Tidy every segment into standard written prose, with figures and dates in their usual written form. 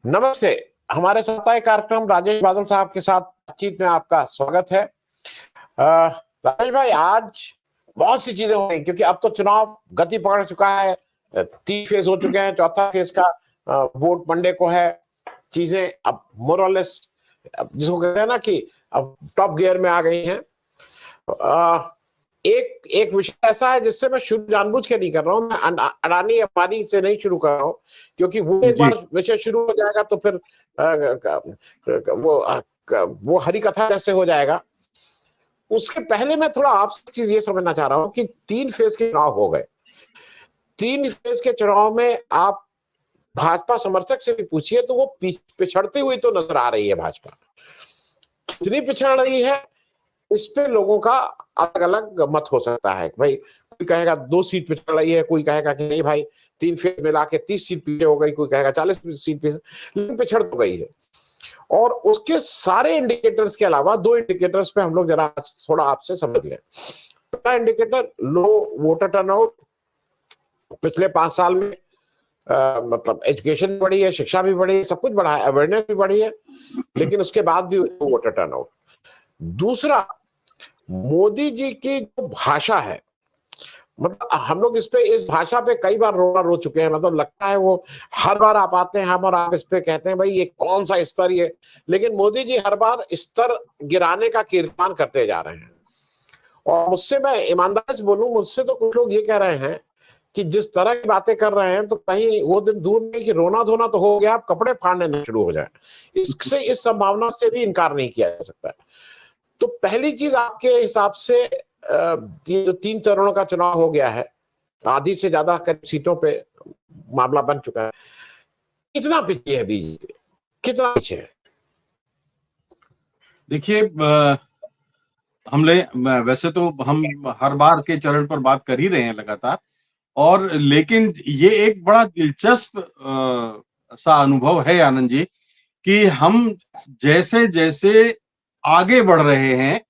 नमस्ते। हमारे साथ आए कार्यक्रम राजेश बादल साहब के साथ बातचीत में आपका स्वागत है। राजेश भाई, आज बहुत सी चीजें हो रही क्योंकि अब तो चुनाव गति पकड़ चुका है। 3 फेज हो चुके हैं, चौथा फेज का वोट मंडे को है। चीजें अब मोर और लेस, जिसको कहते हैं ना कि अब टॉप गियर में आ गई हैं। एक एक विषय ऐसा है जिससे मैं शुरू जानबूझ के नहीं कर रहा हूं। मैं अडानी अंबानी से नहीं शुरू कर रहा हूं क्योंकि वो एक जी। बार विषय शुरू हो जाएगा तो फिर वो हरी कथा जैसे हो जाएगा। उसके पहले मैं थोड़ा आपसे चीज ये समझना चाह रहा हूं कि 3 फेज के चुनाव हो गए। 3 फेज के चुनाव में आप भाजपा समर्थक से भी पूछिए तो वो पिछड़ती हुई तो नजर आ रही है। भाजपा कितनी पिछड़ रही है इस पे लोगों का अलग अलग मत हो सकता है। भाई कोई कहेगा 2 सीट पिछड़ रही है, कोई कहेगा कि नहीं भाई 3 फेज मिला के 30 सीट पीछे हो गई, कोई कहेगा 40 सीट पीछे, लेकिन पिछड़ तो गई है। और उसके सारे इंडिकेटर्स के अलावा 2 इंडिकेटर्स पे हम लोग जरा थोड़ा आपसे समझ लें। पहला इंडिकेटर लो वोटर टर्नआउट। पिछले 5 साल में मतलब एजुकेशन बढ़ी है, शिक्षा भी बढ़ी है, सब कुछ बढ़ा है, अवेयरनेस भी बढ़ी है, लेकिन उसके बाद भी वोटर टर्नआउट। दूसरा, मोदी जी की जो भाषा है, मतलब हम लोग इस भाषा पे कई बार रो चुके हैं। मतलब लगता है वो हर बार आप आते हैं हम और आप इस पे कहते हैं भाई ये कौन सा स्तर ये, लेकिन मोदी जी हर बार स्तर गिराने का कीर्तन करते जा रहे हैं। और मुझसे, मैं ईमानदारी से बोलूं, मुझसे तो कुछ लोग ये कह रहे हैं कि जिस तरह की बातें कर रहे हैं तो कहीं वो दिन दूर नहीं कि रोना धोना तो हो गया, आप कपड़े फाड़ने न शुरू हो जाए। इससे, इस संभावना से भी इनकार नहीं किया जा सकता है। तो पहली चीज आपके हिसाब से ये जो 3 चरणों का चुनाव हो गया है, आधी से ज्यादा सीटों पे मामला बन चुका है, कितना पीछे है बीजेपी, कितना पीछे है? देखिए, वैसे तो हम हर बार के चरण पर बात कर ही रहे हैं लगातार, और लेकिन ये एक बड़ा दिलचस्प सा अनुभव है आनंद जी कि हम जैसे जैसे आगे बढ़ रहे हैं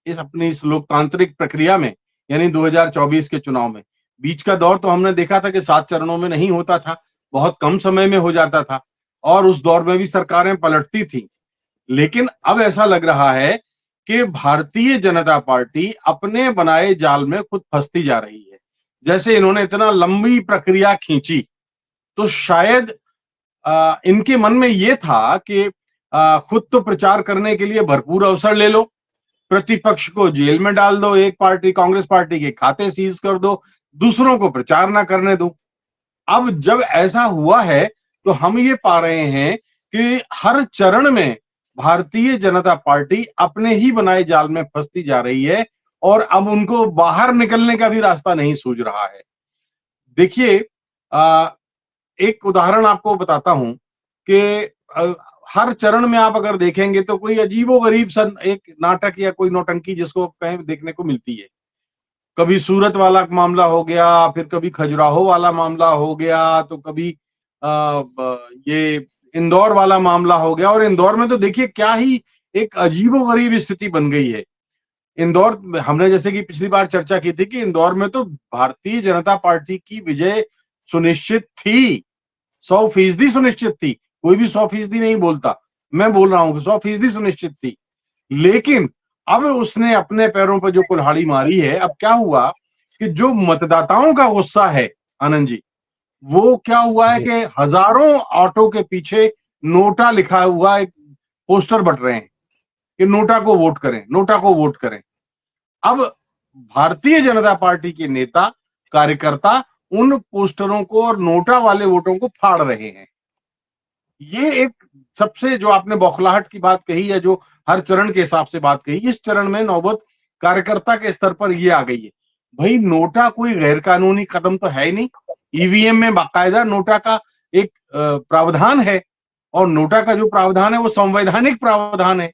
इस लोकतांत्रिक प्रक्रिया में, यानी 2024 के चुनाव में, बीच का दौर तो हमने देखा था कि 7 चरणों में नहीं होता था, बहुत कम समय में हो जाता था, और उस दौर में भी सरकारें पलटती थी। लेकिन अब ऐसा लग रहा है कि भारतीय जनता पार्टी अपने बनाए जाल में खुद फंसती जा रही है। जैसे इन्होंने इतना लंबी प्रक्रिया खींची, तो शायद इनके मन में ये था कि खुद तो प्रचार करने के लिए भरपूर अवसर ले लो, प्रतिपक्ष को जेल में डाल दो, एक पार्टी कांग्रेस पार्टी के खाते सीज कर दो, दूसरों को प्रचार ना करने दो। अब जब ऐसा हुआ है तो हम ये पा रहे हैं कि हर चरण में भारतीय जनता पार्टी अपने ही बनाए जाल में फंसती जा रही है, और अब उनको बाहर निकलने का भी रास्ता नहीं सूझ रहा है। देखिए, एक उदाहरण आपको बताता हूं कि हर चरण में आप अगर देखेंगे तो कोई अजीबोगरीब सा एक नाटक या कोई नौटंकी जिसको कहीं देखने को मिलती है। कभी सूरत वाला मामला हो गया, फिर कभी खजुराहो वाला मामला हो गया, तो कभी ये इंदौर वाला मामला हो गया। और इंदौर में तो देखिए क्या ही एक अजीबोगरीब स्थिति बन गई है। इंदौर, हमने जैसे कि पिछली बार चर्चा की थी कि इंदौर में तो भारतीय जनता पार्टी की विजय सुनिश्चित थी, 100% सुनिश्चित थी। कोई भी 100% नहीं बोलता, मैं बोल रहा हूं कि 100% सुनिश्चित थी। लेकिन अब उसने अपने पैरों पर जो कुल्हाड़ी मारी है, अब क्या हुआ कि जो मतदाताओं का गुस्सा है आनंद जी, वो क्या हुआ है जी। कि हजारों ऑटो के पीछे नोटा लिखा हुआ एक पोस्टर बट रहे हैं कि नोटा को वोट करें, नोटा को वोट करें। अब भारतीय जनता पार्टी के नेता कार्यकर्ता उन पोस्टरों को और नोटा वाले वोटों को फाड़ रहे हैं। ये एक सबसे, जो आपने बौखलाहट की बात कही है, जो हर चरण के हिसाब से बात कही, इस चरण में नौबत कार्यकर्ता के स्तर पर ये आ गई है। भाई, नोटा कोई गैर कानूनी कदम तो है ही नहीं। ईवीएम में बाकायदा नोटा का एक प्रावधान है, और नोटा का जो प्रावधान है वो संवैधानिक प्रावधान है।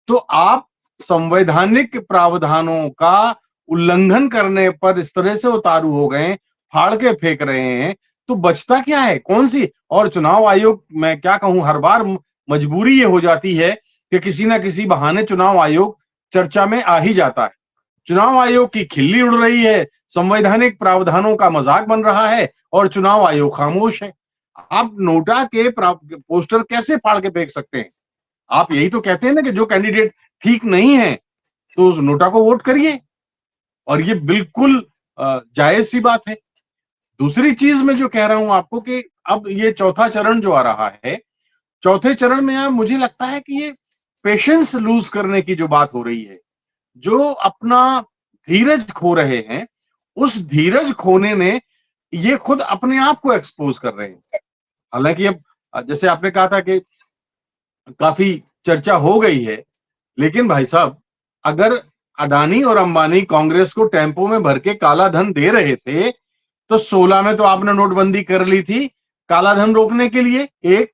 तो आप संवैधानिक प्रावधानों का उल्लंघन करने पर इस तरह से उतारू हो गए, फाड़ के फेंक रहे हैं, तो बचता क्या है, कौन सी? और चुनाव आयोग, मैं क्या कहूं, हर बार मजबूरी ये हो जाती है कि किसी ना किसी बहाने चुनाव आयोग चर्चा में आ ही जाता है। चुनाव आयोग की खिल्ली उड़ रही है, संवैधानिक प्रावधानों का मजाक बन रहा है, और चुनाव आयोग खामोश है। आप नोटा के पोस्टर कैसे फाड़ के फेंक सकते हैं? आप यही तो कहते हैं ना कि जो कैंडिडेट ठीक नहीं है तो उस नोटा को वोट करिए, और ये बिल्कुल जायज सी बात है। दूसरी चीज मैं जो कह रहा हूं आपको कि अब ये चौथा चरण जो आ रहा है, चौथे चरण में मुझे लगता है कि ये पेशेंस लूज करने की जो बात हो रही है, जो अपना धीरज खो रहे हैं, उस धीरज खोने ने ये खुद अपने आप को एक्सपोज कर रहे हैं। हालांकि अब जैसे आपने कहा था कि काफी चर्चा हो गई है, लेकिन भाई साहब, अगर अडानी और अंबानी कांग्रेस को टेम्पो में भर के काला धन दे रहे थे, तो 16 में तो आपने नोटबंदी कर ली थी काला धन रोकने के लिए। एक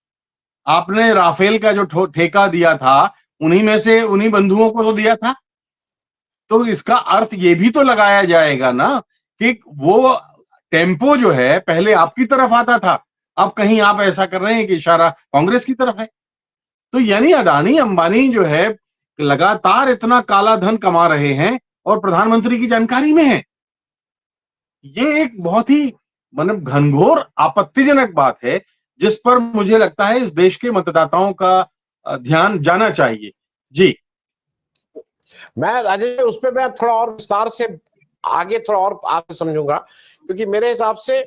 आपने राफेल का जो ठेका दिया था, उन्हीं में से उन्हीं बंधुओं को तो दिया था। तो इसका अर्थ ये भी तो लगाया जाएगा ना कि वो टेम्पो जो है पहले आपकी तरफ आता था, अब कहीं आप ऐसा कर रहे हैं कि इशारा कांग्रेस की तरफ है। तो यानी अडानी अंबानी जो है लगातार इतना काला धन कमा रहे हैं और प्रधानमंत्री की जानकारी में है। ये एक बहुत ही मतलब घनघोर आपत्तिजनक बात है, जिस पर मुझे लगता है इस देश के मतदाताओं का ध्यान जाना चाहिए। जी, मैं राजेश उस पर मैं थोड़ा और विस्तार से आगे थोड़ा और आपसे समझूंगा, क्योंकि मेरे हिसाब से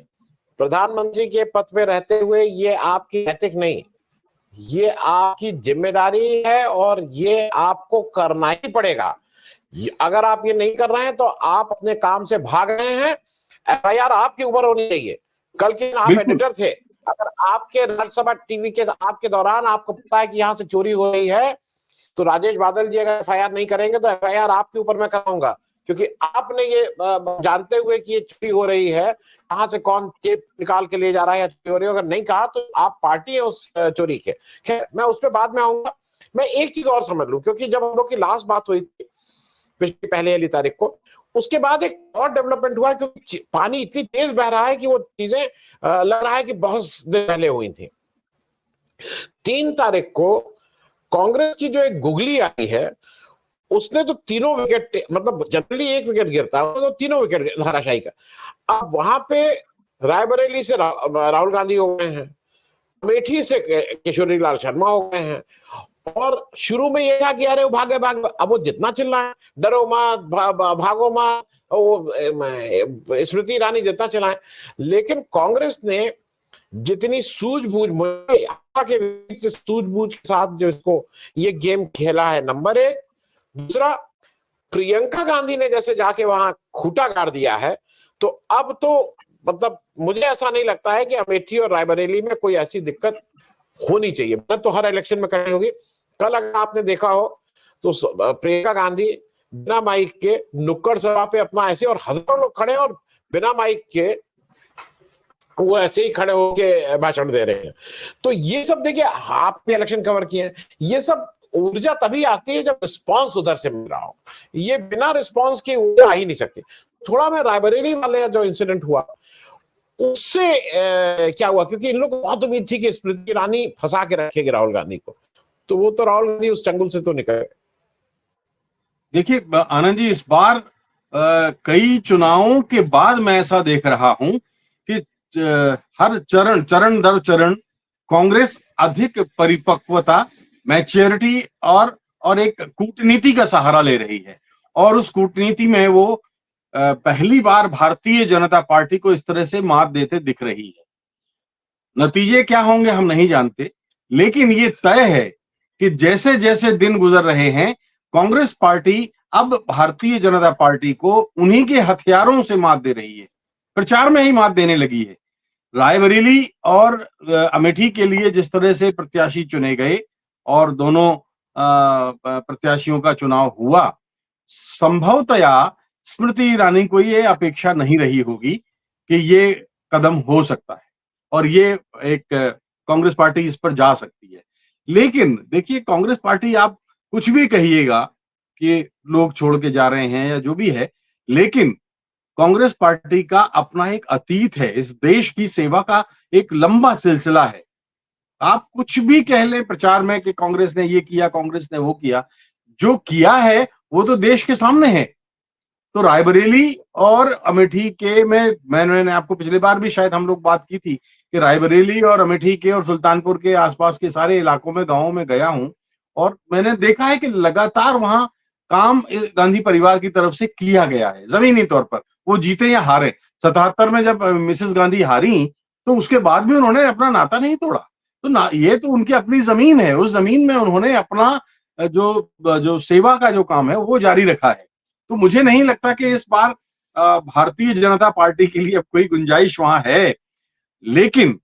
प्रधानमंत्री के पद पे रहते हुए ये आपकी नैतिक नहीं, ये आपकी जिम्मेदारी है और ये आपको करना ही पड़ेगा। अगर आप ये नहीं कर रहे हैं तो आप अपने काम से भाग रहे हैं। एफआईआर आपके ऊपर होनी चाहिए। कल के दिन आप एडिटर थे, अगर आपके राज्यसभा टीवी के आपके दौरान आपको पता है कि यहाँ से चोरी हो रही है, तो राजेश बादल जी अगर एफआईआर नहीं करेंगे तो एफआईआर आपके ऊपर मैं कराऊंगा, क्योंकि आपने ये जानते हुए कि ये चोरी हो रही है, कहां से कौन टेप निकाल के ले जा रहा है या चोरी हो रही है, अगर नहीं कहा तो आप पार्टी है उस चोरी के। खैर, मैं उस पर बाद में आऊंगा। मैं एक चीज और समझ लूं, क्योंकि जब हम लोग की लास्ट बात हुई थी पिछली पहली वाली तारीख को, उसके बाद एक और डेवलपमेंट हुआ, क्योंकि पानी इतनी तेज बह रहा है कि वो चीजें लग रहा है कि बहुत दिन पहले हुई थी। 3 तारीख को कांग्रेस की जो एक गुगली आई है, उसने तो तीनों विकेट, मतलब जनरली एक विकेट गिरता है, तो तीनों विकेट धाराशाही का। अब वहां पे रायबरेली से राहुल गांधी हो गए हैं, अमेठी से किशोरी लाल शर्मा हो गए हैं, और शुरू में ये था कि अरे वो भागे भागे, अब वो जितना चिल्लाए डरो मत भागो मत, वो स्मृति ईरानी जितना चिल्लाए, लेकिन कांग्रेस ने जितनी सूझबूझ, के सूझबूझ के साथ जो इसको ये गेम खेला है, नंबर 1। दूसरा, प्रियंका गांधी ने जैसे जाके वहां खूंटा गाड़ दिया है, तो अब तो मतलब मुझे ऐसा नहीं लगता है कि अमेठी और रायबरेली में कोई ऐसी दिक्कत होनी चाहिए। तो हर इलेक्शन में करनी होगी। कल अगर आपने देखा हो तो प्रियंका गांधी बिना माइक के नुक्कड़ सभा पे अपना ऐसे, और हजारों लोग खड़े और बिना माइक के वो ऐसे ही खड़े होके भाषण दे रहे हैं। तो ये सब देखिए, आपने इलेक्शन कवर किए हैं, ये सब ऊर्जा तभी आती है जब रिस्पांस उधर से मिल रहा हो। ये बिना रिस्पांस के ऊर्जा आ ही नहीं सकती। थोड़ा मैं रायबरेली वाले जो इंसिडेंट हुआ उससे क्या हुआ, क्योंकि इन लोगों को बहुत उम्मीद थी कि स्मृति ईरानी फंसा के रखेगी राहुल गांधी को, तो वो तो राहुल गांधी उस चंगुल से तो निकले। देखिए आनंद जी, इस बार कई चुनावों के बाद मैं ऐसा देख रहा हूं कि हर चरण दर चरण कांग्रेस अधिक परिपक्वता, मैच्योरिटी और एक कूटनीति का सहारा ले रही है, और उस कूटनीति में वो पहली बार भारतीय जनता पार्टी को इस तरह से मात देते दिख रही है। नतीजे क्या होंगे हम नहीं जानते, लेकिन ये तय है कि जैसे जैसे दिन गुजर रहे हैं, कांग्रेस पार्टी अब भारतीय जनता पार्टी को उन्हीं के हथियारों से मात दे रही है, प्रचार में ही मात देने लगी है। रायबरेली और अमेठी के लिए जिस तरह से प्रत्याशी चुने गए और दोनों प्रत्याशियों का चुनाव हुआ, संभवतया स्मृति ईरानी को ये अपेक्षा नहीं रही होगी कि ये कदम हो सकता है और ये एक कांग्रेस पार्टी इस पर जा सकती है। लेकिन देखिए, कांग्रेस पार्टी, आप कुछ भी कहिएगा कि लोग छोड़ के जा रहे हैं या जो भी है, लेकिन कांग्रेस पार्टी का अपना एक अतीत है, इस देश की सेवा का एक लंबा सिलसिला है। आप कुछ भी कह लें प्रचार में कि कांग्रेस ने ये किया, कांग्रेस ने वो किया, जो किया है वो तो देश के सामने है। तो रायबरेली और अमेठी के मैंने आपको पिछली बार भी शायद हम लोग बात की थी कि रायबरेली और अमेठी के और सुल्तानपुर के आसपास के सारे इलाकों में, गांवों में गया हूं और मैंने देखा है कि लगातार वहां काम गांधी परिवार की तरफ से किया गया है जमीनी तौर पर, वो जीते या हारे। 77 में जब मिसेस गांधी हारी तो उसके बाद भी उन्होंने अपना नाता नहीं तोड़ा। तो ना, ये तो उनकी अपनी जमीन है, उस जमीन में उन्होंने अपना जो सेवा का जो काम है वो जारी रखा है। तो मुझे नहीं लगता कि इस बार भारतीय जनता पार्टी के लिए अब कोई गुंजाइश वहां है। लेकिन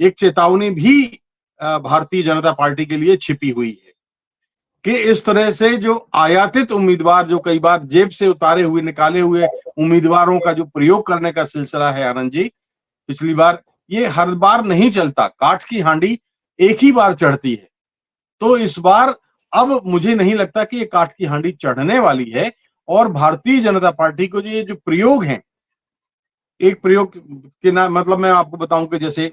एक चेतावनी भी भारतीय जनता पार्टी के लिए छिपी हुई है कि इस तरह से जो आयातित उम्मीदवार, जो कई बार जेब से उतारे हुए निकाले हुए उम्मीदवारों का जो प्रयोग करने का सिलसिला है आनंद जी, पिछली बार ये हर बार नहीं चलता, काठ की हांडी एक ही बार चढ़ती है। तो इस बार अब मुझे नहीं लगता कि ये काठ की हांडी चढ़ने वाली है और भारतीय जनता पार्टी को ये जो प्रयोग हैं, एक प्रयोग के ना मतलब मैं आपको बताऊं कि जैसे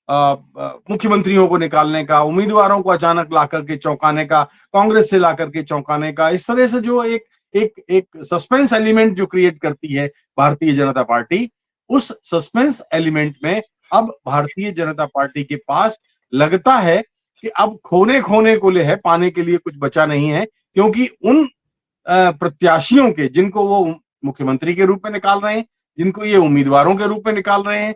मुख्यमंत्रियों को निकालने का, उम्मीदवारों को अचानक ला करके चौंकाने का, कांग्रेस से ला करके चौंकाने का, इस तरह से जो एक सस्पेंस एलिमेंट जो क्रिएट करती है भारतीय जनता पार्टी, उस सस्पेंस एलिमेंट में अब भारतीय जनता पार्टी के पास लगता है कि अब खोने को ले है, पाने के लिए कुछ बचा नहीं है। क्योंकि उन प्रत्याशियों के, जिनको वो मुख्यमंत्री के रूप में निकाल रहे हैं, जिनको ये उम्मीदवारों के रूप में निकाल रहे हैं,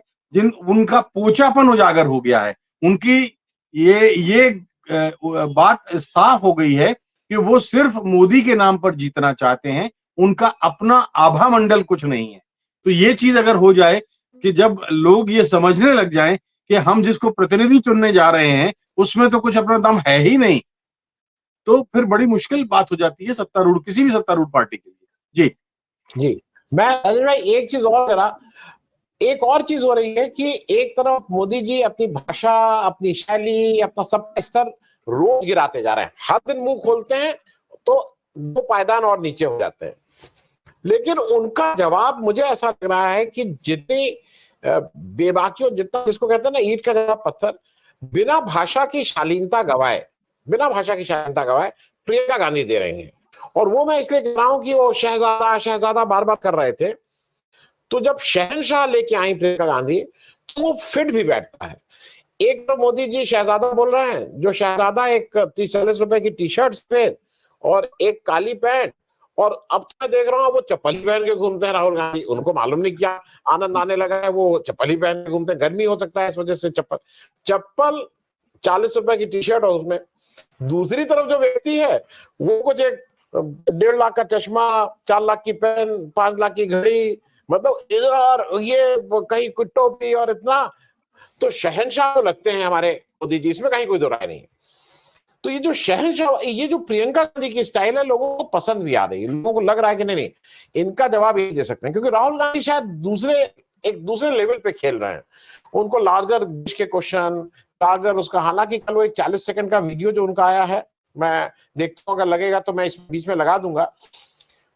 उनका पोचापन उजागर हो गया है, उनकी ये बात साफ हो गई है कि वो सिर्फ मोदी के नाम पर जीतना चाहते हैं, उनका अपना आभा मंडल कुछ नहीं है। तो ये चीज अगर हो जाए कि जब लोग ये समझने लग जाएं कि हम जिसको प्रतिनिधि चुनने जा रहे हैं उसमें तो कुछ अपना दम है ही नहीं, तो फिर बड़ी मुश्किल बात हो जाती है सत्तारूढ़, किसी भी सत्तारूढ़ पार्टी के लिए। जी मैं अजय भाई एक चीज और जरा, एक और चीज हो रही है कि एक तरफ मोदी जी अपनी भाषा, अपनी शैली, अपना सब स्तर रोज गिराते जा रहे हैं। हर दिन मुंह खोलते हैं तो 2 पायदान और नीचे हो जाते हैं। लेकिन उनका जवाब मुझे ऐसा लग रहा है कि जितनी बेबाकियों, जितना जिसको कहते हैं ना ईंट का जवाब पत्थर, बिना भाषा की शालीनता गवाए प्रियंका गांधी दे रही हैं। और वो मैं इसलिए कह रहा हूं कि वो शहजादा बार बार कर रहे थे, तो जब शहनशाह लेके आई प्रियंका गांधी तो वो फिट भी बैठता है। एक तो मोदी जी शहजादा बोल रहे हैं, जो शहजादा एक 30-40 रुपए की टी शर्ट सफेद और एक काली पैंट, और अब तो मैं देख रहा हूँ वो चप्पल ही पहन के घूमते हैं राहुल गांधी। उनको मालूम नहीं क्या आनंद आने लगा है, वो चप्पल ही पहन के घूमते हैं। गर्मी हो सकता है इस वजह से चप्पल 40 रुपए की टी शर्ट और उसमें दूसरी तरफ जो व्यक्ति है वो कुछ एक 1.5 लाख का चश्मा, 4 लाख की पेन, 5 लाख की घड़ी, मतलब इधर ये कहीं कुछ टोपी और इतना। तो शहनशाह तो लगते हैं हमारे मोदी जी, इसमें कहीं कोई दो राय नहीं। तो ये जो शहनशाह, ये जो प्रियंका गांधी की स्टाइल है, लोगों को पसंद भी आ रही है। लोगों को लग रहा है कि नहीं इनका जवाब यही दे सकते हैं, क्योंकि राहुल गांधी शायद एक दूसरे लेवल पे खेल रहे हैं। उनको लार्जर के क्वेश्चन, लार्जर उसका, हालांकि कल वो एक 40 सेकंड का वीडियो जो उनका आया है, मैं देखता हूँ, अगर लगेगा तो मैं इस बीच में लगा दूंगा।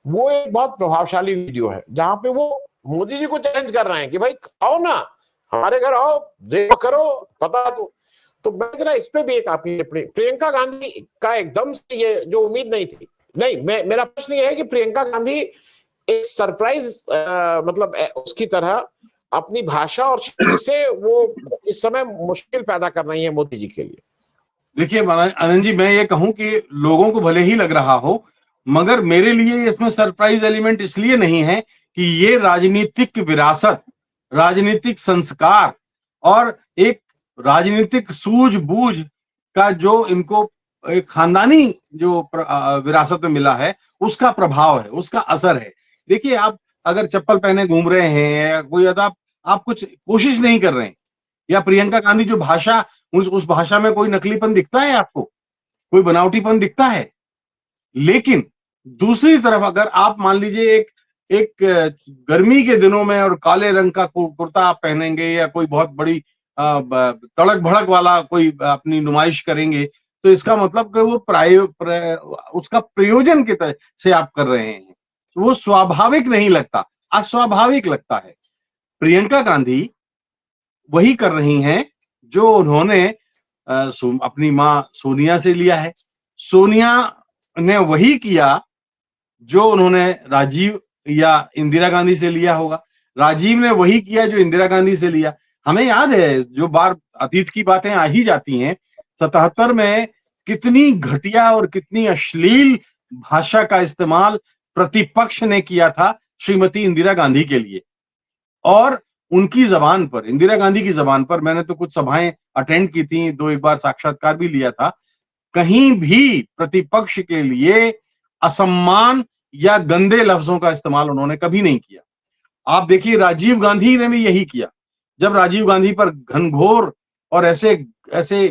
वो एक बहुत प्रभावशाली वीडियो है जहां पे वो मोदी जी को चैलेंज कर रहे हैं कि भाई आओ ना, हमारे घर आओ, देखो करो, पता तो मैं जरा इस पे भी एक आपकी टिप्पणी। प्रियंका गांधी का एकदम से ये जो उम्मीद नहीं थी, नहीं, मेरा प्रश्न ये है कि प्रियंका गांधी एक सरप्राइज मतलब उसकी तरह अपनी भाषा और शैली से वो इस समय मुश्किल पैदा कर रही है मोदी जी के लिए। देखिए आनंद जी, मैं ये कहूं कि लोगों को भले ही लग रहा हो, मगर मेरे लिए इसमें सरप्राइज एलिमेंट इसलिए नहीं है कि ये राजनीतिक विरासत, राजनीतिक संस्कार और एक राजनीतिक सूझबूझ का जो इनको एक खानदानी जो विरासत में मिला है, उसका प्रभाव है, उसका असर है। देखिए, आप अगर चप्पल पहने घूम रहे हैं या कोई आप कुछ कोशिश नहीं कर रहे हैं, या प्रियंका गांधी जो भाषा, उस भाषा में कोई नकलीपन दिखता है आपको, कोई बनावटीपन दिखता है। लेकिन दूसरी तरफ अगर आप मान लीजिए एक गर्मी के दिनों में और काले रंग का कुर्ता आप पहनेंगे या कोई बहुत बड़ी तड़क भड़क वाला कोई अपनी नुमाइश करेंगे, तो इसका मतलब कि वो उसका प्रयोजन के तरह से आप कर रहे हैं, तो वो स्वाभाविक नहीं लगता, अस्वाभाविक लगता है। प्रियंका गांधी वही कर रही हैं जो उन्होंने अपनी मां सोनिया से लिया है। सोनिया ने वही किया जो उन्होंने राजीव या इंदिरा गांधी से लिया होगा। राजीव ने वही किया जो इंदिरा गांधी से लिया। हमें याद है, जो बार अतीत की बातें आ ही जाती हैं, 77 में कितनी घटिया और कितनी अश्लील भाषा का इस्तेमाल प्रतिपक्ष ने किया था श्रीमती इंदिरा गांधी के लिए। और उनकी जबान पर, इंदिरा गांधी की जबान पर, मैंने तो कुछ सभाएं अटेंड की थी, 2 एक बार साक्षात्कार भी लिया था, कहीं भी प्रतिपक्ष के लिए असम्मान या गंदे लफ्जों का इस्तेमाल उन्होंने कभी नहीं किया। आप देखिए, राजीव गांधी ने भी यही किया। जब राजीव गांधी पर घनघोर और ऐसे ऐसे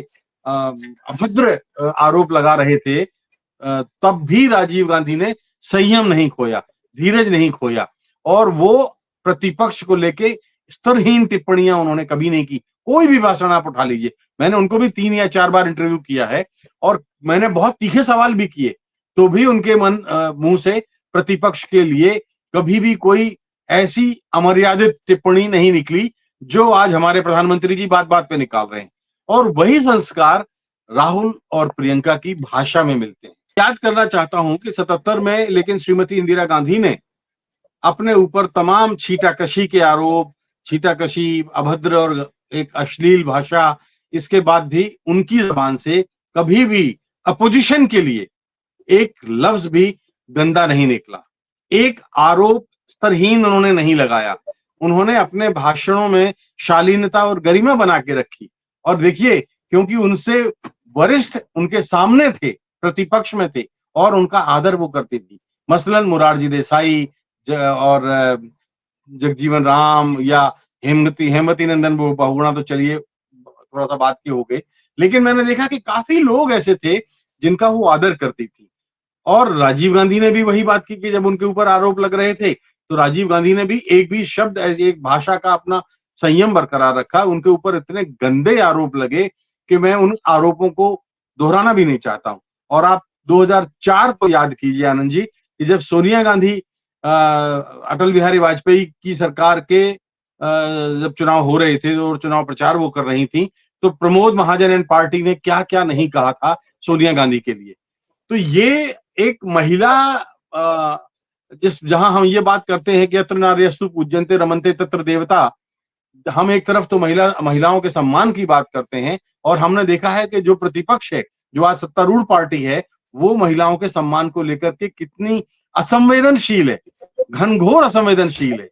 अभद्र आरोप लगा रहे थे, तब भी राजीव गांधी ने संयम नहीं खोया, धीरज नहीं खोया, और वो प्रतिपक्ष को लेके स्तरहीन टिप्पणियां उन्होंने कभी नहीं की। कोई भी भाषण आप उठा लीजिए, मैंने उनको भी 3 या 4 बार इंटरव्यू किया है और मैंने बहुत तीखे सवाल भी किए, तो भी उनके मुंह से प्रतिपक्ष के लिए कभी भी कोई ऐसी अमर्यादित टिप्पणी नहीं निकली जो आज हमारे प्रधानमंत्री जी बात बात पे निकाल रहे हैं। और वही संस्कार राहुल और प्रियंका की भाषा में मिलते हैं। याद करना चाहता हूं कि 77 में लेकिन श्रीमती इंदिरा गांधी ने अपने ऊपर तमाम छीटाकशी के आरोप, छीटाकशी, अभद्र और एक अश्लील भाषा, इसके बाद भी उनकी जबान से कभी भी अपोजिशन के लिए एक लफ्ज भी गंदा नहीं निकला, एक आरोप स्तरहीन उन्होंने नहीं लगाया। उन्होंने अपने भाषणों में शालीनता और गरिमा बना के रखी। और देखिए, क्योंकि उनसे वरिष्ठ उनके सामने थे, प्रतिपक्ष में थे, और उनका आदर वो करती थी। मसलन मुरारजी देसाई और जगजीवन राम या हेमवती नंदन बहुगुणा, तो चलिए थोड़ा सा बात की हो गई, लेकिन मैंने देखा कि काफी लोग ऐसे थे जिनका वो आदर करती थी। और राजीव गांधी ने भी वही बात की कि जब उनके ऊपर आरोप लग रहे थे तो राजीव गांधी ने भी एक भी शब्द, एक भाषा का अपना संयम बरकरार रखा। उनके ऊपर इतने गंदे आरोप लगे कि मैं उन आरोपों को दोहराना भी नहीं चाहता हूं। और आप 2004 को याद कीजिए आनंद जी, कि जब सोनिया गांधी अटल बिहारी वाजपेयी की सरकार के जब चुनाव हो रहे थे और चुनाव प्रचार वो कर रही थी, तो प्रमोद महाजन एंड पार्टी ने क्या क्या नहीं कहा था सोनिया गांधी के लिए। तो ये एक महिला, जहां हम ये बात करते हैं कि यत्र नार्यस्तु पूज्यन्ते रमन्ते तत्र देवता, हम एक तरफ तो महिलाओं के सम्मान की बात करते हैं, और हमने देखा है कि जो प्रतिपक्ष है, जो आज सत्तारूढ़ पार्टी है, वो महिलाओं के सम्मान को लेकर के कितनी असंवेदनशील है, घनघोर असंवेदनशील है।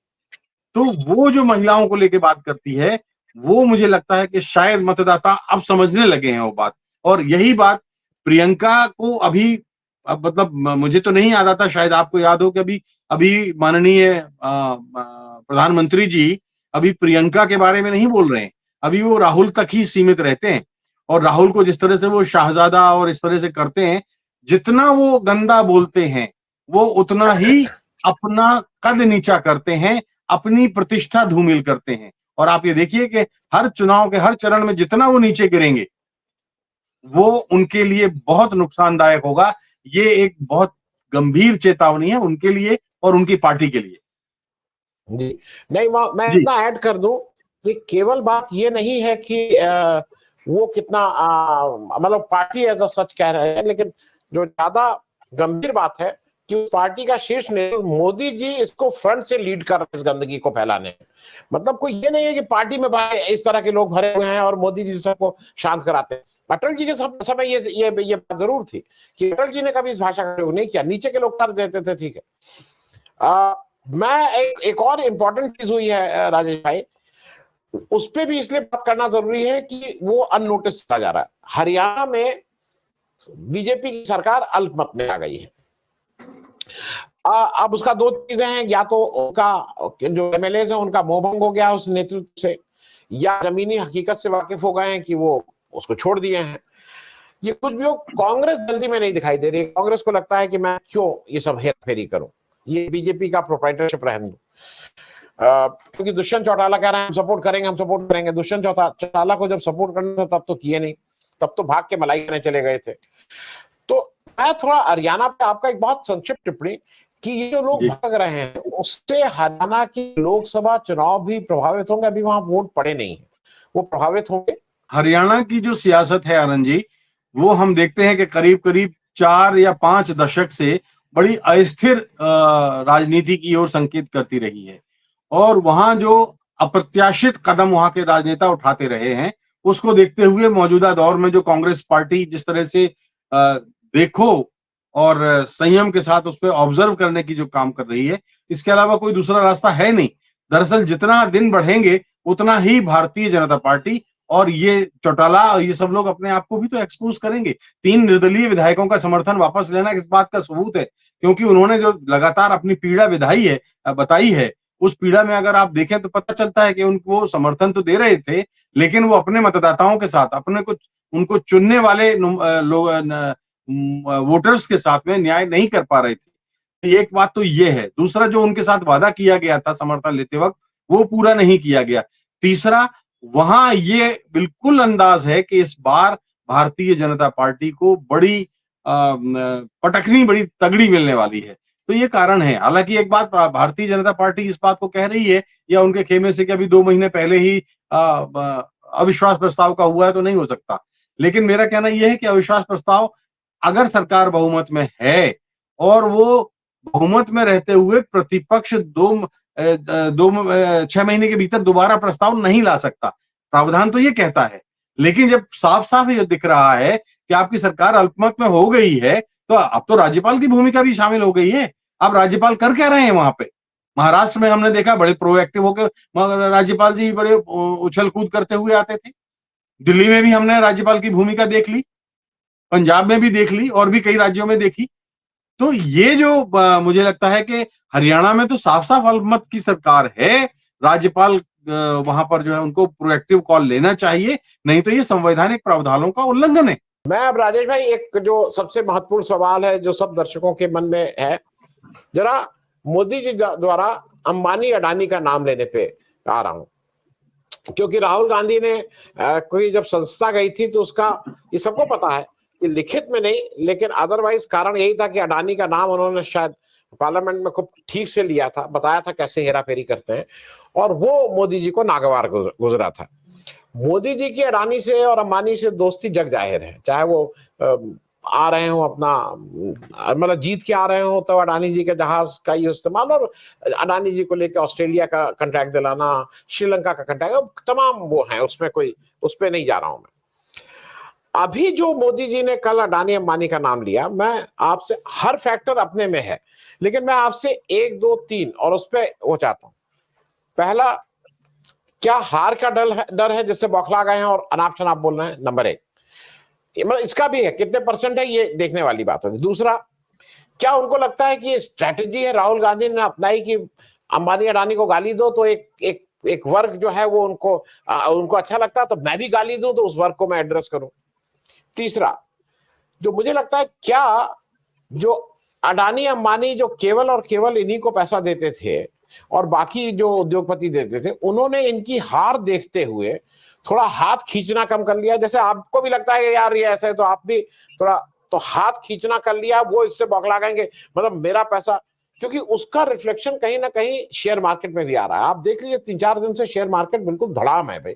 तो वो जो महिलाओं को लेकर बात करती है, वो मुझे लगता है कि शायद मतदाता अब समझने लगे हैं वो बात। और यही बात प्रियंका को अभी, मतलब मुझे तो नहीं याद आता, शायद आपको याद हो कि अभी माननीय प्रधानमंत्री जी अभी प्रियंका के बारे में नहीं बोल रहे हैं, अभी वो राहुल तक ही सीमित रहते हैं। और राहुल को जिस तरह से वो शाहजादा और इस तरह से करते हैं, जितना वो गंदा बोलते हैं, वो उतना ही अपना कद नीचा करते हैं, अपनी प्रतिष्ठा धूमिल करते हैं। और आप ये देखिए कि हर चुनाव के हर चरण में जितना वो नीचे गिरेंगे, वो उनके लिए बहुत नुकसानदायक होगा। ये एक बहुत गंभीर चेतावनी है उनके लिए और उनकी पार्टी के लिए। जी नहीं, मैं इतना ऐड कर दूं कि केवल बात ये नहीं है कि वो कितना मतलब पार्टी एज अ सच कह रहे हैं, लेकिन जो ज्यादा गंभीर बात है कि उस पार्टी का शीर्ष नेतृत्व मोदी जी इसको फ्रंट से लीड कर रहे हैं, इस गंदगी को फैलाने। मतलब कोई ये नहीं है कि पार्टी में इस तरह के लोग भरे हुए हैं और मोदी जी सबको शांत कराते हैं। अटल जी के समय ये बात जरूर थी कि अटल जी ने कभी इस भाषा का प्रयोग नहीं किया, नीचे के लोग कर देते थे, ठीक है। मैं एक और इम्पोर्टेंट चीज हुई है राजेश भाई, उस पर भी इसलिए बात करना जरूरी है कि वो अननोटिस किया जा रहा है। हरियाणा में बीजेपी की सरकार अल्पमत में आ गई है। अब उसका 2 चीजें हैं, या तो उनका जो एमएलए है उनका मोहभंग हो गया उस नेतृत्व से, या जमीनी हकीकत से वाकिफ हो गए हैं कि वो उसको छोड़ दिए हैं। ये कुछ भी हो, कांग्रेस जल्दी में नहीं दिखाई दे रही। कांग्रेस को लगता है कि मैं क्यों ये सब हेरफेरी करूं, ये बीजेपी का प्रोप्राइटरशिप रहने दो। क्योंकि दुष्यंत चौटाला कह रहे हैं हम सपोर्ट करेंगे। दुष्यंत चौटाला को जब सपोर्ट करना था तब तो किए नहीं, तब तो भाग के मलाई करने चले गए थे। तो मैं थोड़ा हरियाणा पे आपका एक बहुत संक्षिप्त टिप्पणी कि ये जो लोग भाग रहे हैं उससे हरियाणा के लोकसभा चुनाव भी प्रभावित होंगे। अभी वहां वोट पड़े नहीं है, वो प्रभावित होंगे। हरियाणा की जो सियासत है आनंद जी, वो हम देखते हैं कि करीब करीब 4 या 5 दशक से बड़ी अस्थिर राजनीति की ओर संकेत करती रही है। और वहां जो अप्रत्याशित कदम वहां के राजनेता उठाते रहे हैं, उसको देखते हुए मौजूदा दौर में जो कांग्रेस पार्टी जिस तरह से देखो और संयम के साथ उस पर ऑब्जर्व करने की जो काम कर रही है, इसके अलावा कोई दूसरा रास्ता है नहीं। दरअसल जितना दिन बढ़ेंगे उतना ही भारतीय जनता पार्टी और ये चौटाला और ये सब लोग अपने आप को भी तो एक्सपोज करेंगे। 3 निर्दलीय विधायकों का समर्थन वापस लेना इस बात का सबूत है, क्योंकि उन्होंने जो लगातार अपनी पीड़ा बताई है, उस पीड़ा में अगर आप देखें तो पता चलता है कि उनको समर्थन तो दे रहे थे, लेकिन वो अपने मतदाताओं के साथ, अपने कुछ उनको चुनने वाले वोटर्स के साथ में न्याय नहीं कर पा रहे थे। एक बात तो ये है। दूसरा, जो उनके साथ वादा किया गया था समर्थन लेते वक्त, वो पूरा नहीं किया गया। तीसरा, वहां ये बिल्कुल अंदाज है कि इस बार भारतीय जनता पार्टी को बड़ी पटकनी बड़ी तगड़ी मिलने वाली है। तो ये कारण है। हालांकि एक बात भारतीय जनता पार्टी इस बात को कह रही है, या उनके खेमे से कि अभी 2 महीने पहले ही अविश्वास प्रस्ताव का हुआ है तो नहीं हो सकता। लेकिन मेरा कहना यह है कि अविश्वास प्रस्ताव अगर सरकार बहुमत में है और वो बहुमत में रहते हुए प्रतिपक्ष 6 महीने के भीतर दोबारा प्रस्ताव नहीं ला सकता, प्रावधान तो ये कहता है। लेकिन जब साफ साफ ये दिख रहा है कि आपकी सरकार अल्पमत में हो गई है, तो अब तो राज्यपाल की भूमिका भी शामिल हो गई है। अब राज्यपाल कर क्या रहे हैं वहां पे? महाराष्ट्र में हमने देखा बड़े प्रोएक्टिव होकर राज्यपाल जी बड़े उछल कूद करते हुए आते थे। दिल्ली में भी हमने राज्यपाल की भूमिका देख ली, पंजाब में भी देख ली और भी कई राज्यों में देखी। तो ये जो मुझे लगता है कि हरियाणा में तो साफ साफ अल्पमत की सरकार है। राज्यपाल वहां पर जो है उनको प्रोएक्टिव कॉल लेना चाहिए, नहीं तो ये संवैधानिक प्रावधानों का उल्लंघन है। मैं अब राजेश भाई एक जो सबसे महत्वपूर्ण सवाल है जो सब दर्शकों के मन में है, जरा मोदी जी द्वारा अंबानी अडानी का नाम लेने पे आ रहा हूं, क्योंकि राहुल गांधी ने कोई जब संस्था गई थी तो उसका ये सबको पता है कि लिखित में नहीं, लेकिन अदरवाइज कारण यही था कि अडानी का नाम उन्होंने शायद पार्लियामेंट में खूब ठीक से लिया था, बताया था कैसे हेरा फेरी करते हैं, और वो मोदी जी को नागवार गुजरा था। मोदी जी की अडानी से और अंबानी से दोस्ती जग जाहिर है, चाहे वो आ रहे हो अपना मतलब जीत के आ रहे हो तो अडानी जी के जहाज का ही इस्तेमाल, और अडानी जी को लेकर ऑस्ट्रेलिया का कॉन्ट्रैक्ट दिलाना, श्रीलंका का कॉन्ट्रैक्ट, तमाम वो है, उसमें कोई उस पर नहीं जा रहा हूं मैं। अभी जो मोदी जी ने कल अडानी अंबानी का नाम लिया, मैं आपसे, हर फैक्टर अपने में है, लेकिन मैं आपसे 1 2 3 और उस पर वो चाहता हूं। पहला, क्या हार का डर है जिससे बौखला गए हैं और अनाप शनाप बोल रहे हैं? नंबर 1, मतलब इसका भी है, कितने % है ये देखने वाली बात होगी। दूसरा, क्या उनको लगता है कि ये स्ट्रैटेजी है राहुल गांधी ने अपनाई कि अंबानी अडानी को गाली दो तो एक वर्ग जो है वो उनको अच्छा लगता है, तो मैं भी गाली दूं तो उस वर्ग को मैं एड्रेस करूं। तीसरा, जो मुझे लगता है, क्या जो अडानी अंबानी जो केवल और केवल इन्हीं को पैसा देते थे और बाकी जो उद्योगपति देते थे, उन्होंने इनकी हार देखते हुए थोड़ा हाथ खींचना कम कर लिया? जैसे आपको भी लगता है कि यार ये ऐसा है तो आप भी थोड़ा तो हाथ खींचना कर लिया, वो इससे बौखला गएंगे, मतलब मेरा पैसा, क्योंकि उसका रिफ्लेक्शन कहीं ना कहीं शेयर मार्केट में भी आ रहा है। आप देख लीजिए 3-4 दिन से शेयर मार्केट बिल्कुल धड़ाम है भाई।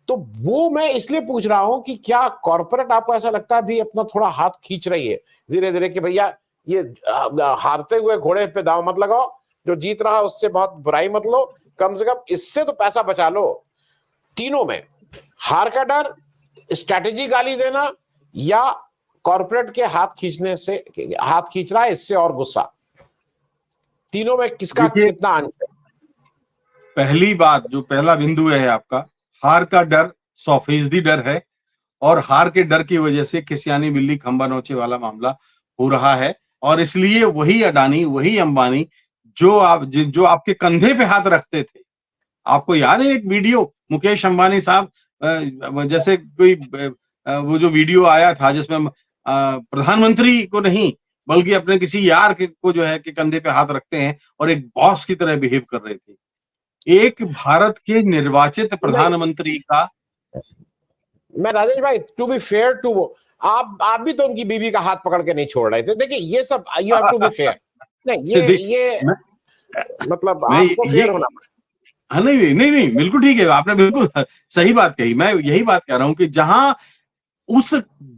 तो वो मैं इसलिए पूछ रहा हूं कि क्या कॉर्पोरेट, आपको ऐसा लगता है भी अपना थोड़ा हाथ खींच रही है धीरे धीरे कि भैया ये हारते हुए घोड़े पे दांव मत लगाओ, जो जीत रहा है उससे बहुत बुराई मत लो, कम से कम इससे तो पैसा बचा लो। तीनों में हार का डर, स्ट्रैटेजी गाली देना, या कॉर्पोरेट के हाथ खींचने से, हाथ खींच रहा है इससे और गुस्सा, तीनों में किसका कितना अंतर? पहली बात, जो पहला बिंदु है आपका, हार का डर 100% डर है, और हार के डर की वजह से किसियानी बिल्ली खंबा नोचे वाला मामला हो रहा है। और इसलिए वही अडानी, वही अंबानी जो आपके कंधे पे हाथ रखते थे, आपको याद है एक वीडियो मुकेश अंबानी साहब जैसे कोई वो जो वीडियो आया था जिसमें प्रधानमंत्री को नहीं बल्कि अपने किसी यार को जो है कि कंधे पे हाथ रखते हैं और एक बॉस की तरह बिहेव कर रहे थे। एक भारत के निर्वाचित प्रधानमंत्री का, मैं राजेश भाई, टू बी फेयर टू वो, आप भी तो उनकी बीवी का हाथ पकड़ के नहीं छोड़ रहे थे। देखिए ये सब, you have to be fair. नहीं ये मतलब आपको फेयर होना पड़ेगा। हाँ, नहीं बिल्कुल ठीक है, आपने बिल्कुल सही बात कही। मैं यही बात कह रहा हूं कि जहां उस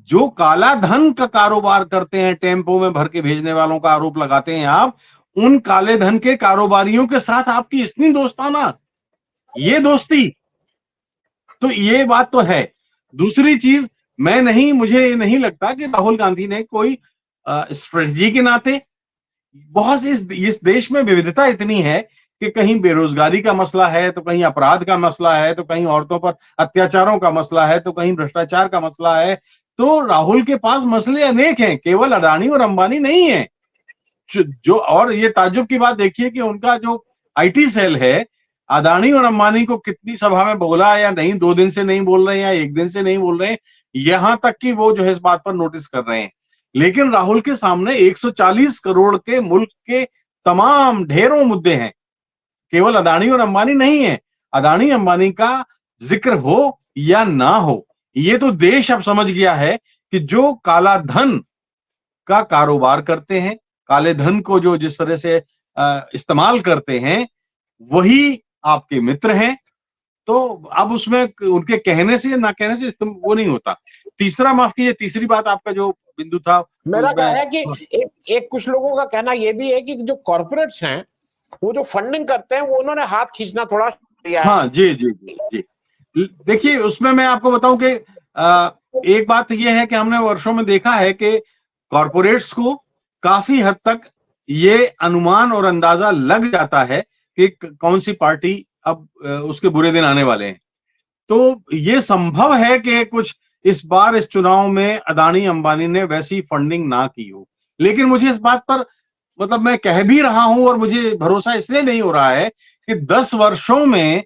जो काला धन का कारोबार करते हैं, टेम्पो में भर के भेजने वालों का आरोप लगाते हैं आप, उन काले धन के कारोबारियों के साथ आपकी इतनी दोस्ताना, ये दोस्ती, तो ये बात तो है। दूसरी चीज, मुझे नहीं लगता कि राहुल गांधी ने कोई स्ट्रेटजी के नाते, बहुत इस देश में विविधता इतनी है कि कहीं बेरोजगारी का मसला है, तो कहीं अपराध का मसला है, तो कहीं औरतों पर अत्याचारों का मसला है, तो कहीं भ्रष्टाचार का मसला है। तो राहुल के पास मसले अनेक हैं, केवल अडानी और अंबानी नहीं है। जो और ये ताज्जुब की बात देखिए कि उनका जो आईटी सेल है, अदानी और अंबानी को कितनी सभा में बोला या नहीं, 2 दिन से नहीं बोल रहे हैं या 1 दिन से नहीं बोल रहे हैं, यहां तक कि वो जो है इस बात पर नोटिस कर रहे हैं। लेकिन राहुल के सामने 140 करोड़ के मुल्क के तमाम ढेरों मुद्दे हैं, केवल अदानी और अंबानी नहीं है। अदानी अंबानी का जिक्र हो या ना हो, ये तो देश अब समझ गया है कि जो काला धन का कारोबार करते हैं, काले धन को जो जिस तरह से इस्तेमाल करते हैं, वही आपके मित्र हैं। तो अब उसमें उनके कहने से ना कहने से वो नहीं होता। तीसरा, माफ कीजिए, तीसरी बात आपका जो बिंदु था, मेरा क्या है कि एक कुछ लोगों का कहना यह भी है कि जो कॉर्पोरेट्स हैं वो जो फंडिंग करते हैं वो उन्होंने हाथ खींचना थोड़ा दिया है। हाँ, जी जी जी जी। देखिए, उसमें मैं आपको बताऊं कि एक बात यह है कि हमने वर्षों में देखा है कि कॉर्पोरेट्स को काफी हद तक ये अनुमान और अंदाजा लग जाता है कि कौन सी पार्टी अब उसके बुरे दिन आने वाले हैं। तो ये संभव है कि कुछ इस बार इस चुनाव में अदानी अंबानी ने वैसी फंडिंग ना की हो, लेकिन मुझे इस बात पर, मतलब मैं कह भी रहा हूं और मुझे भरोसा इसलिए नहीं हो रहा है कि 10 वर्षों में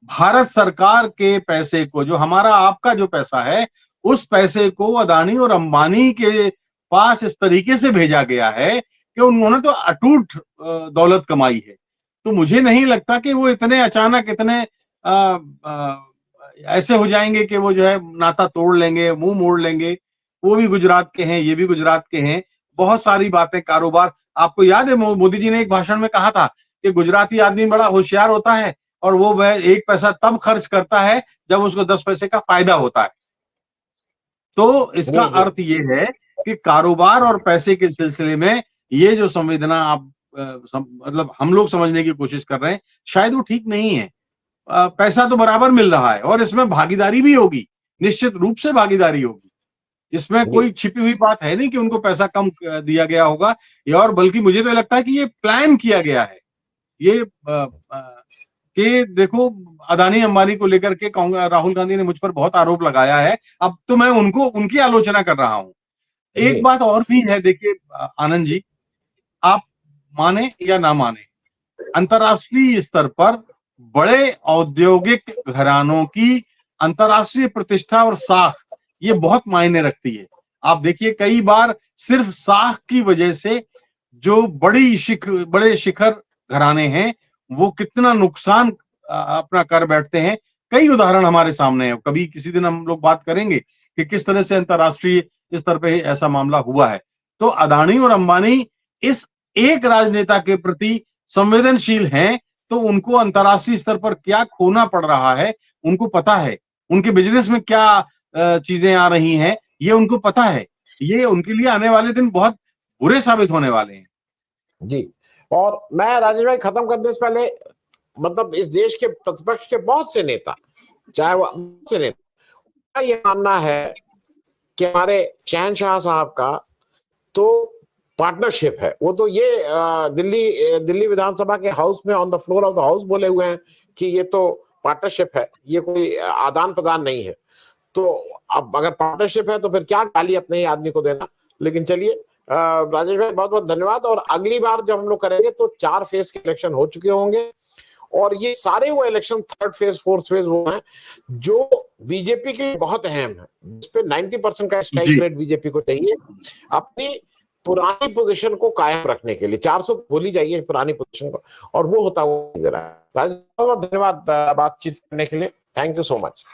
भारत सरकार के पैसे को, जो हमारा आपका जो पैसा है, उस पैसे को अदानी और अंबानी के पास इस तरीके से भेजा गया है कि उन्होंने तो अटूट दौलत कमाई है। तो मुझे नहीं लगता कि वो इतने अचानक इतने ऐसे हो जाएंगे कि वो जो है नाता तोड़ लेंगे, मुंह मोड़ लेंगे। वो भी गुजरात के हैं, ये भी गुजरात के हैं, बहुत सारी बातें, कारोबार। आपको याद है मोदी जी ने एक भाषण में कहा था कि गुजराती आदमी बड़ा होशियार होता है और वो वह 1 पैसा तब खर्च करता है जब उसको 10 पैसे का फायदा होता है। तो इसका अर्थ ये है कि कारोबार और पैसे के सिलसिले में ये जो संवेदना आप मतलब हम लोग समझने की कोशिश कर रहे हैं, शायद वो ठीक नहीं है। पैसा तो बराबर मिल रहा है और इसमें भागीदारी भी होगी, निश्चित रूप से भागीदारी होगी। इसमें कोई छिपी हुई बात है नहीं कि उनको पैसा कम दिया गया होगा, और बल्कि मुझे तो लगता है कि ये प्लान किया गया है। ये कि देखो, अदानी अंबानी को लेकर के राहुल गांधी ने मुझ पर बहुत आरोप लगाया है, अब तो मैं उनकी आलोचना कर रहा हूं। एक बात और भी है, देखिए आनंद जी, आप माने या ना माने, अंतर्राष्ट्रीय स्तर पर बड़े औद्योगिक घरानों की अंतर्राष्ट्रीय प्रतिष्ठा और साख, ये बहुत मायने रखती है। आप देखिए, कई बार सिर्फ साख की वजह से जो बड़े शिखर घराने हैं, वो कितना नुकसान अपना कर बैठते हैं। कई उदाहरण हमारे सामने है, कभी किसी दिन हम लोग बात करेंगे कि किस तरह से अंतर्राष्ट्रीय स्तर पे ऐसा मामला हुआ है। तो अदानी और अंबानी इस एक राजनेता के प्रति संवेदनशील हैं, तो उनको अंतर्राष्ट्रीय स्तर पर क्या खोना पड़ रहा है उनको पता है, उनके बिजनेस में क्या चीजें आ रही हैं ये उनको पता है। ये उनके लिए आने वाले दिन बहुत बुरे साबित होने वाले हैं। जी, और मैं राजेश भाई खत्म करने से पहले, मतलब इस देश के प्रतिपक्ष के बहुत से नेता, चाहे वो से नेता, ये मानना है कि हमारे शहनशाह साहब का तो पार्टनरशिप है। वो तो ये दिल्ली विधानसभा के हाउस में on the floor of the house बोले हुए हैं कि ये तो पार्टनरशिप है, ये कोई आदान प्रदान नहीं है। तो अब अगर पार्टनरशिप है तो फिर क्या गाली अपने ही आदमी को देना। लेकिन चलिए, राजेश भाई बहुत बहुत धन्यवाद। और अगली बार जब हम लोग करेंगे तो 4 फेज के इलेक्शन हो चुके होंगे, और ये सारे वो election 3rd phase 4th phase वो हैं जो बीजेपी के लिए बहुत अहम है, जिस पे 90% का स्ट्राइक रेट बीजेपी को चाहिए अपनी पुरानी पोजीशन को कायम रखने के लिए। 400 भूल जाइए पुरानी पोजीशन को, और वो होता हुआ नजर आ रहा है। बहुत धन्यवाद बातचीत करने के लिए। Thank you so much.